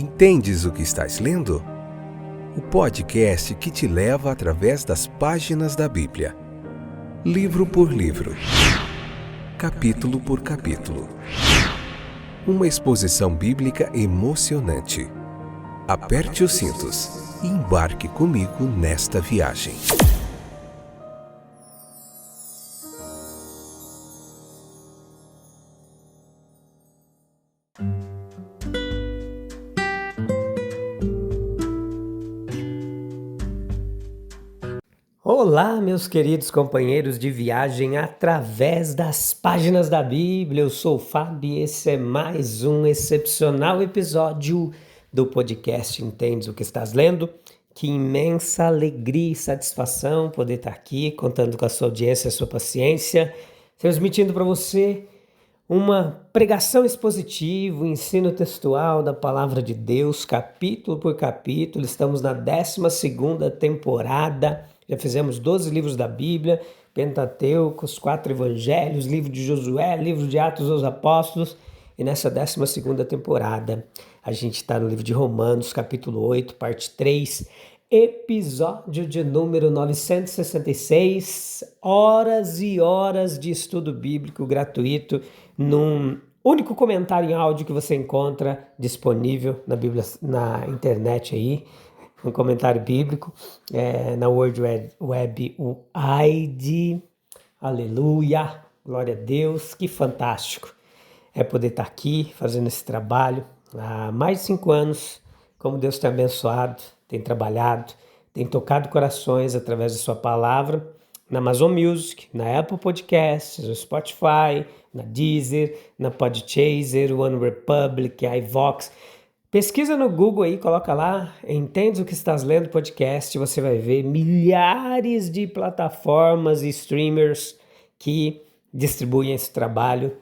Entendes o que estás lendo? O podcast que te leva através das páginas da Bíblia, livro por livro, capítulo por capítulo. Uma exposição bíblica emocionante. Aperte os cintos e embarque comigo nesta viagem. Olá, meus queridos companheiros de viagem através das páginas da Bíblia. Eu sou o Fábio e esse é mais um excepcional episódio do podcast Entendes o que estás lendo? Que imensa alegria e satisfação poder estar aqui contando com a sua audiência e a sua paciência, transmitindo para você uma pregação expositiva, um ensino textual da Palavra de Deus, capítulo por capítulo. Estamos na 12ª temporada. Já fizemos 12 livros da Bíblia, Pentateuco, os 4 Evangelhos, livro de Josué, livro de Atos dos Apóstolos. E nessa 12ª temporada, a gente está no livro de Romanos, capítulo 8, parte 3, episódio de número 966, horas e horas de estudo bíblico gratuito, num único comentário em áudio que você encontra disponível na Bíblia, na internet aí. Um comentário bíblico, na World Web, o ID, aleluia, glória a Deus, que fantástico é poder estar aqui fazendo esse trabalho há mais de 5 anos, como Deus tem abençoado, tem trabalhado, tem tocado corações através da sua palavra, na Amazon Music, na Apple Podcasts, no Spotify, na Deezer, na Podchaser, One Republic, iVox. Pesquisa no Google aí, coloca lá, Entendes o que estás lendo podcast, você vai ver milhares de plataformas e streamers que distribuem esse trabalho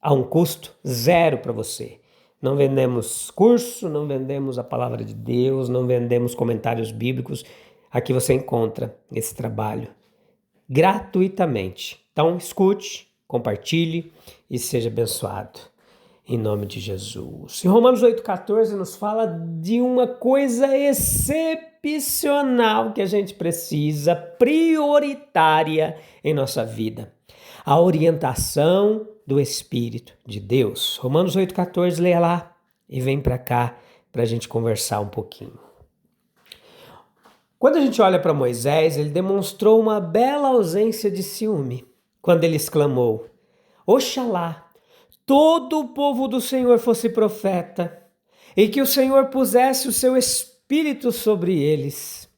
a um custo zero para você. Não vendemos curso, não vendemos a palavra de Deus, não vendemos comentários bíblicos. Aqui você encontra esse trabalho gratuitamente. Então escute, compartilhe e seja abençoado. Em nome de Jesus. E Romanos 8,14 nos fala de uma coisa excepcional que a gente precisa, prioritária em nossa vida. A orientação do Espírito de Deus. Romanos 8,14, leia lá e vem para cá para a gente conversar um pouquinho. Quando a gente olha para Moisés, ele demonstrou uma bela ausência de ciúme, quando ele exclamou, Oxalá, todo o povo do Senhor fosse profeta, e que o Senhor pusesse o seu Espírito sobre eles.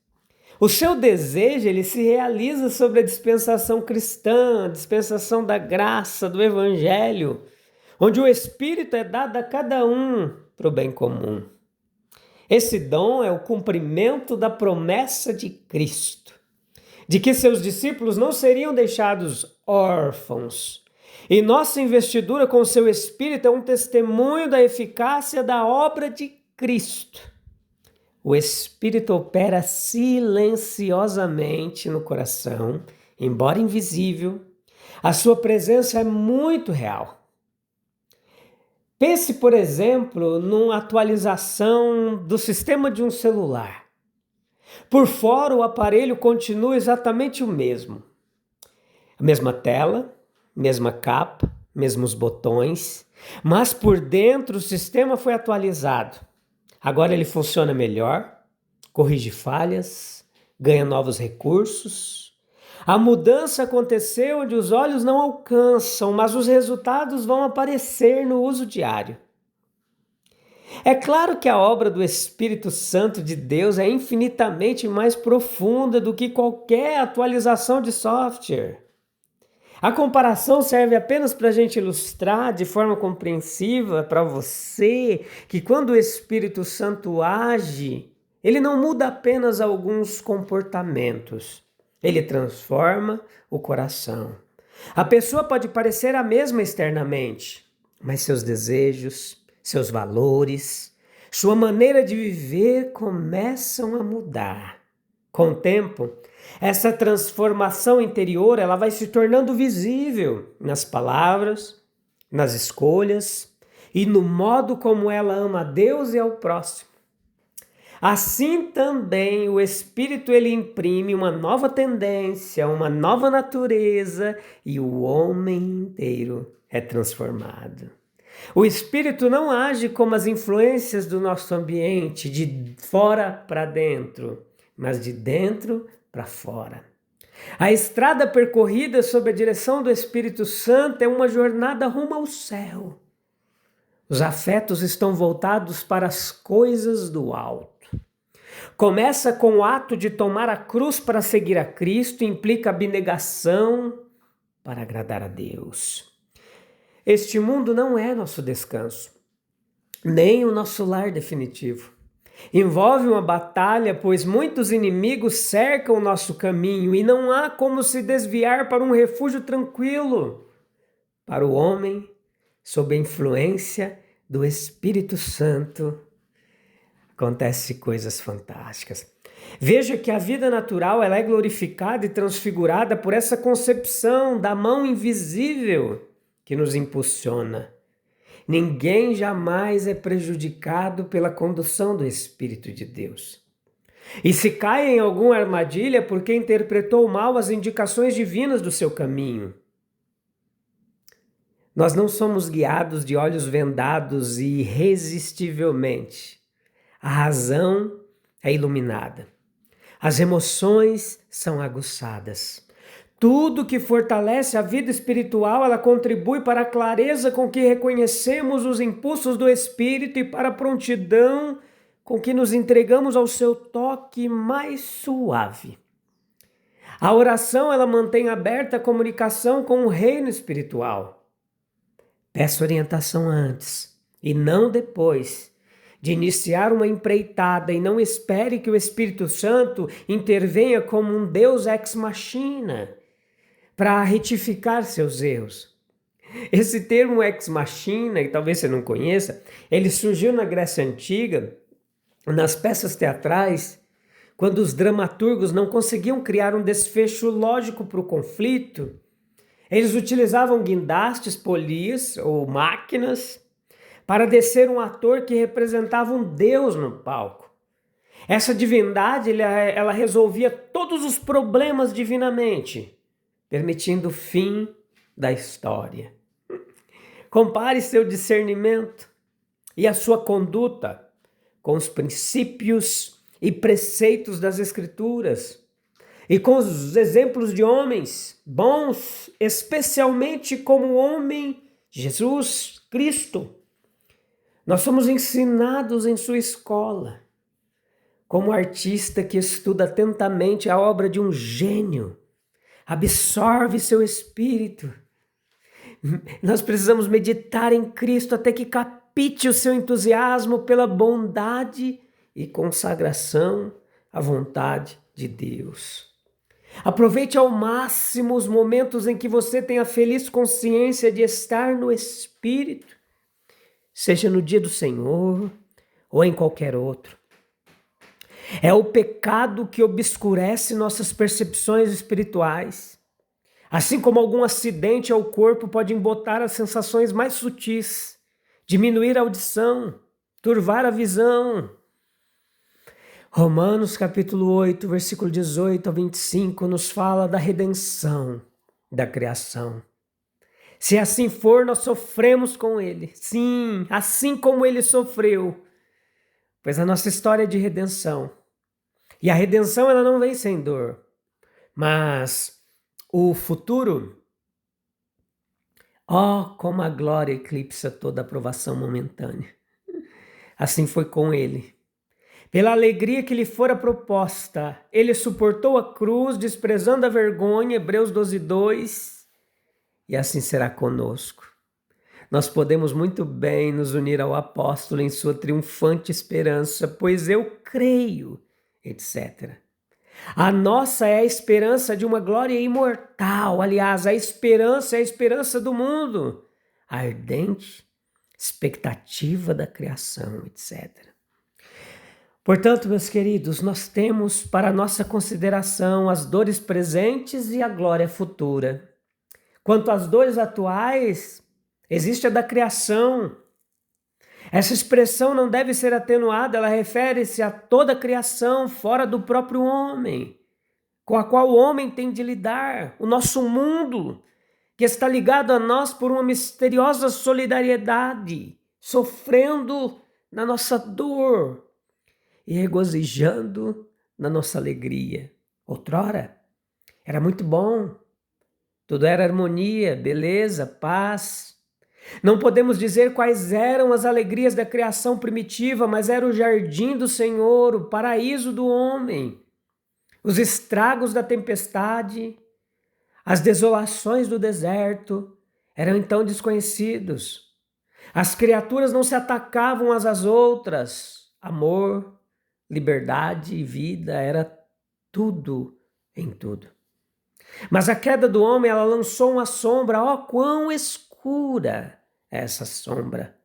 O seu desejo, ele se realiza sobre a dispensação cristã, a dispensação da graça, do Evangelho, onde o Espírito é dado a cada um para o bem comum. Esse dom é o cumprimento da promessa de Cristo, de que seus discípulos não seriam deixados órfãos. E nossa investidura com o seu Espírito é um testemunho da eficácia da obra de Cristo. O Espírito opera silenciosamente no coração, embora invisível. A sua presença é muito real. Pense, por exemplo, numa atualização do sistema de um celular. Por fora, o aparelho continua exatamente o mesmo. A mesma tela, mesma capa, mesmos botões, mas por dentro o sistema foi atualizado. Agora ele funciona melhor, corrige falhas, ganha novos recursos. A mudança aconteceu onde os olhos não alcançam, mas os resultados vão aparecer no uso diário. É claro que a obra do Espírito Santo de Deus é infinitamente mais profunda do que qualquer atualização de software. A comparação serve apenas para a gente ilustrar de forma compreensiva para você que quando o Espírito Santo age, ele não muda apenas alguns comportamentos, ele transforma o coração. A pessoa pode parecer a mesma externamente, mas seus desejos, seus valores, sua maneira de viver começam a mudar. Com o tempo, essa transformação interior ela vai se tornando visível nas palavras, nas escolhas e no modo como ela ama a Deus e ao próximo. Assim também o Espírito ele imprime uma nova tendência, uma nova natureza e o homem inteiro é transformado. O Espírito não age como as influências do nosso ambiente, de fora para dentro, mas de dentro para fora. A estrada percorrida sob a direção do Espírito Santo é uma jornada rumo ao céu. Os afetos estão voltados para as coisas do alto. Começa com o ato de tomar a cruz para seguir a Cristo, implica abnegação para agradar a Deus. Este mundo não é nosso descanso, nem o nosso lar definitivo. Envolve uma batalha, pois muitos inimigos cercam o nosso caminho e não há como se desviar para um refúgio tranquilo. Para o homem, sob a influência do Espírito Santo, acontecem coisas fantásticas. Veja que a vida natural ela é glorificada e transfigurada por essa concepção da mão invisível que nos impulsiona. Ninguém jamais é prejudicado pela condução do Espírito de Deus. E se cai em alguma armadilha porque interpretou mal as indicações divinas do seu caminho. Nós não somos guiados de olhos vendados e irresistivelmente. A razão é iluminada. As emoções são aguçadas. Tudo que fortalece a vida espiritual, ela contribui para a clareza com que reconhecemos os impulsos do Espírito e para a prontidão com que nos entregamos ao seu toque mais suave. A oração, ela mantém aberta a comunicação com o reino espiritual. Peça orientação antes e não depois de iniciar uma empreitada e não espere que o Espírito Santo intervenha como um Deus ex machina para retificar seus erros. Esse termo ex machina, e talvez você não conheça, ele surgiu na Grécia Antiga, nas peças teatrais, quando os dramaturgos não conseguiam criar um desfecho lógico para o conflito. Eles utilizavam guindastes, polias ou máquinas para descer um ator que representava um deus no palco. Essa divindade ela resolvia todos os problemas divinamente, permitindo o fim da história. Compare seu discernimento e a sua conduta com os princípios e preceitos das Escrituras e com os exemplos de homens bons, especialmente como o homem Jesus Cristo. Nós somos ensinados em sua escola, como artista que estuda atentamente a obra de um gênio, absorve seu espírito. Nós precisamos meditar em Cristo até que capite o seu entusiasmo pela bondade e consagração à vontade de Deus. Aproveite ao máximo os momentos em que você tem a feliz consciência de estar no Espírito, seja no dia do Senhor ou em qualquer outro. É o pecado que obscurece nossas percepções espirituais. Assim como algum acidente ao corpo pode embotar as sensações mais sutis, diminuir a audição, turvar a visão. Romanos capítulo 8, versículo 18 a 25 nos fala da redenção da criação. Se assim for, nós sofremos com ele. Sim, assim como ele sofreu. Pois a nossa história é de redenção. E a redenção ela não vem sem dor. Mas o futuro, como a glória eclipsa toda aprovação momentânea. Assim foi com ele. Pela alegria que lhe fora proposta, ele suportou a cruz, desprezando a vergonha, Hebreus 12:2, e assim será conosco. Nós podemos muito bem nos unir ao apóstolo em sua triunfante esperança, pois eu creio, etc. A nossa é a esperança de uma glória imortal. Aliás, a esperança é a esperança do mundo. A ardente expectativa da criação, etc. Portanto, meus queridos, nós temos para nossa consideração as dores presentes e a glória futura. Quanto às dores atuais, existe a da criação, Essa expressão não deve ser atenuada, ela refere-se a toda a criação fora do próprio homem, com a qual o homem tem de lidar, o nosso mundo, que está ligado a nós por uma misteriosa solidariedade, sofrendo na nossa dor e regozijando na nossa alegria. Outrora, era muito bom, tudo era harmonia, beleza, paz. Não podemos dizer quais eram as alegrias da criação primitiva, mas era o jardim do Senhor, o paraíso do homem. Os estragos da tempestade, as desolações do deserto eram então desconhecidos. As criaturas não se atacavam umas às outras. Amor, liberdade e vida era tudo em tudo. Mas a queda do homem, ela lançou uma sombra, quão escura é essa sombra,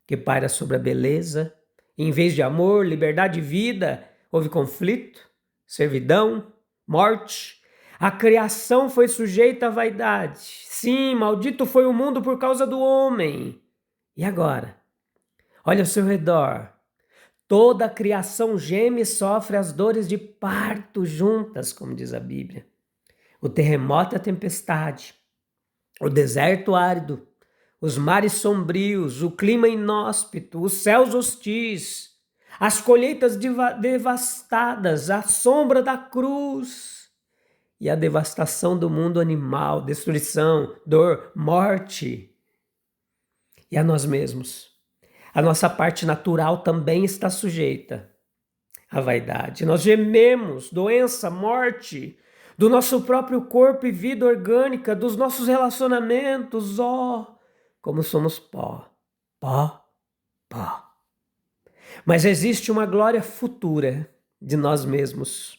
que paira sobre a beleza. E em vez de amor, liberdade e vida, houve conflito, servidão, morte. A criação foi sujeita à vaidade. Sim, maldito foi o mundo por causa do homem. E agora? Olha ao seu redor. Toda a criação geme e sofre as dores de parto juntas, como diz a Bíblia. O terremoto e a tempestade, o deserto árido, os mares sombrios, o clima inóspito, os céus hostis, as colheitas devastadas, a sombra da cruz e a devastação do mundo animal, destruição, dor, morte. E a nós mesmos. A nossa parte natural também está sujeita à vaidade. Nós gememos doença, morte, do nosso próprio corpo e vida orgânica, dos nossos relacionamentos, como somos pó. Mas existe uma glória futura de nós mesmos.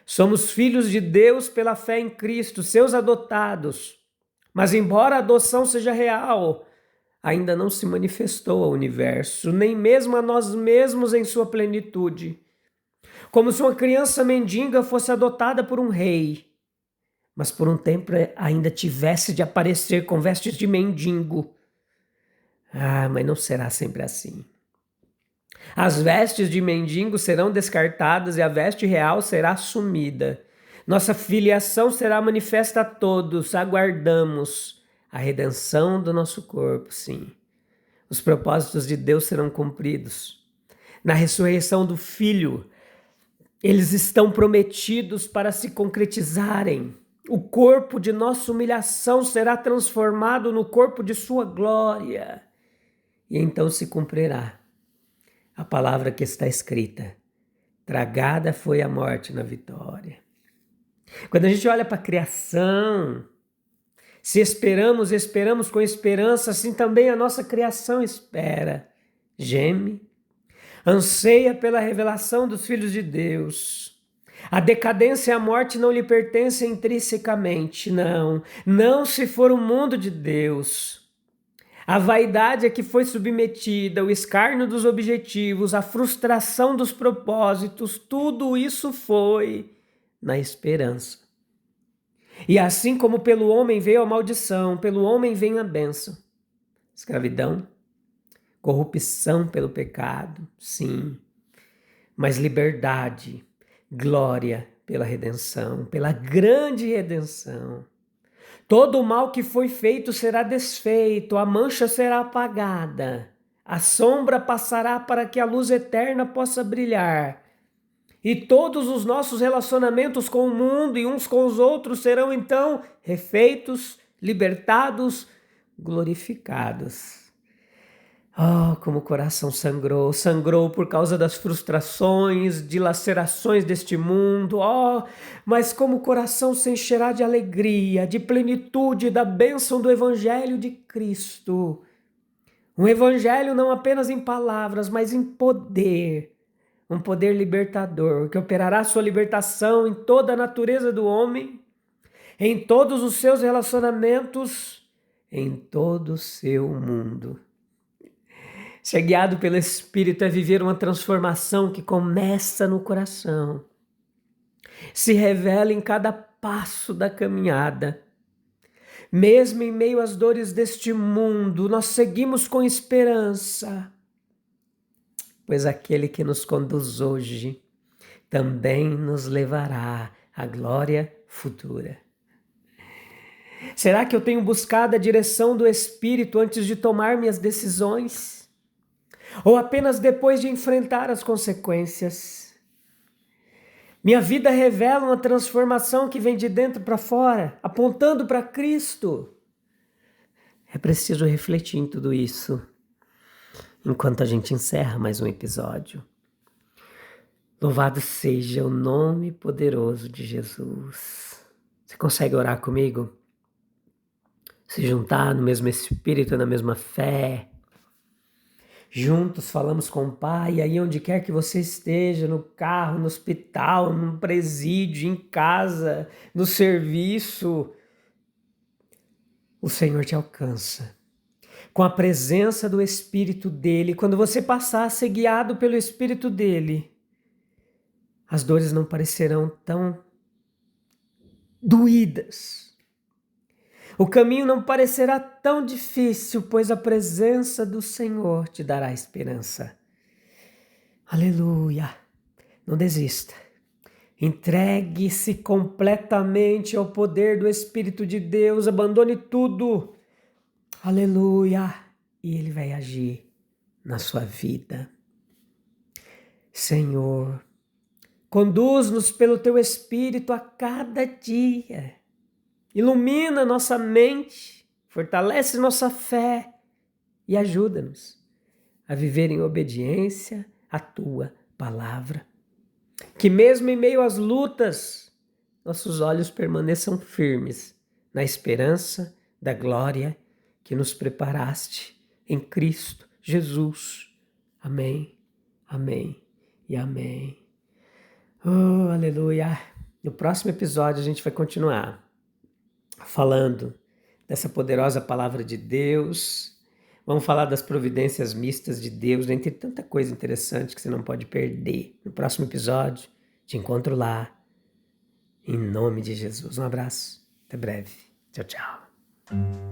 Somos filhos de Deus pela fé em Cristo, seus adotados. Mas embora a adoção seja real, ainda não se manifestou ao universo, nem mesmo a nós mesmos em sua plenitude. Como se uma criança mendiga fosse adotada por um rei, mas por um tempo ainda tivesse de aparecer com vestes de mendigo. Mas não será sempre assim. As vestes de mendigo serão descartadas e a veste real será assumida. Nossa filiação será manifesta a todos, aguardamos a redenção do nosso corpo, sim. Os propósitos de Deus serão cumpridos. Na ressurreição do Filho, eles estão prometidos para se concretizarem. O corpo de nossa humilhação será transformado no corpo de sua glória. E então se cumprirá a palavra que está escrita: tragada foi a morte na vitória. Quando a gente olha para a criação, se esperamos com esperança, assim também a nossa criação espera, geme, anseia pela revelação dos filhos de Deus. A decadência e a morte não lhe pertencem intrinsecamente, não se for o mundo de Deus. A vaidade é que foi submetida, o escárnio dos objetivos, a frustração dos propósitos, tudo isso foi na esperança. E assim como pelo homem veio a maldição, pelo homem vem a bênção. Escravidão, corrupção pelo pecado, sim, mas liberdade, glória pela redenção, pela grande redenção. Todo o mal que foi feito será desfeito, a mancha será apagada, a sombra passará para que a luz eterna possa brilhar. E todos os nossos relacionamentos com o mundo e uns com os outros serão então refeitos, libertados, glorificados. Como o coração sangrou por causa das frustrações, dilacerações deste mundo. Mas como o coração se encherá de alegria, de plenitude, da bênção do Evangelho de Cristo. Um Evangelho não apenas em palavras, mas em poder. Um poder libertador, que operará sua libertação em toda a natureza do homem, em todos os seus relacionamentos, em todo o seu mundo. Ser guiado pelo Espírito é viver uma transformação que começa no coração, se revela em cada passo da caminhada. Mesmo em meio às dores deste mundo, nós seguimos com esperança. pois aquele que nos conduz hoje também nos levará à glória futura. Será que eu tenho buscado a direção do Espírito antes de tomar minhas decisões? Ou apenas depois de enfrentar as consequências? Minha vida revela uma transformação que vem de dentro para fora, apontando para Cristo. É preciso refletir em tudo isso enquanto a gente encerra mais um episódio. Louvado seja o nome poderoso de Jesus. Você consegue orar comigo? Se juntar no mesmo espírito, na mesma fé. Juntos falamos com o Pai, e aí onde quer que você esteja, no carro, no hospital, no presídio, em casa, no serviço, o Senhor te alcança. Com a presença do Espírito dEle, quando você passar a ser guiado pelo Espírito dEle, as dores não parecerão tão doídas. O caminho não parecerá tão difícil, pois a presença do Senhor te dará esperança. Aleluia! Não desista. Entregue-se completamente ao poder do Espírito de Deus. Abandone tudo. Aleluia! E Ele vai agir na sua vida. Senhor, conduz-nos pelo Teu Espírito a cada dia. Ilumina nossa mente, fortalece nossa fé e ajuda-nos a viver em obediência à Tua palavra. Que mesmo em meio às lutas, nossos olhos permaneçam firmes na esperança da glória que nos preparaste em Cristo Jesus. Amém, amém e amém. Oh, aleluia! No próximo episódio a gente vai continuar falando dessa poderosa palavra de Deus. Vamos falar das providências mistas de Deus, dentre tanta coisa interessante que você não pode perder. No próximo episódio, te encontro lá. Em nome de Jesus. Um abraço. Até breve. Tchau, tchau.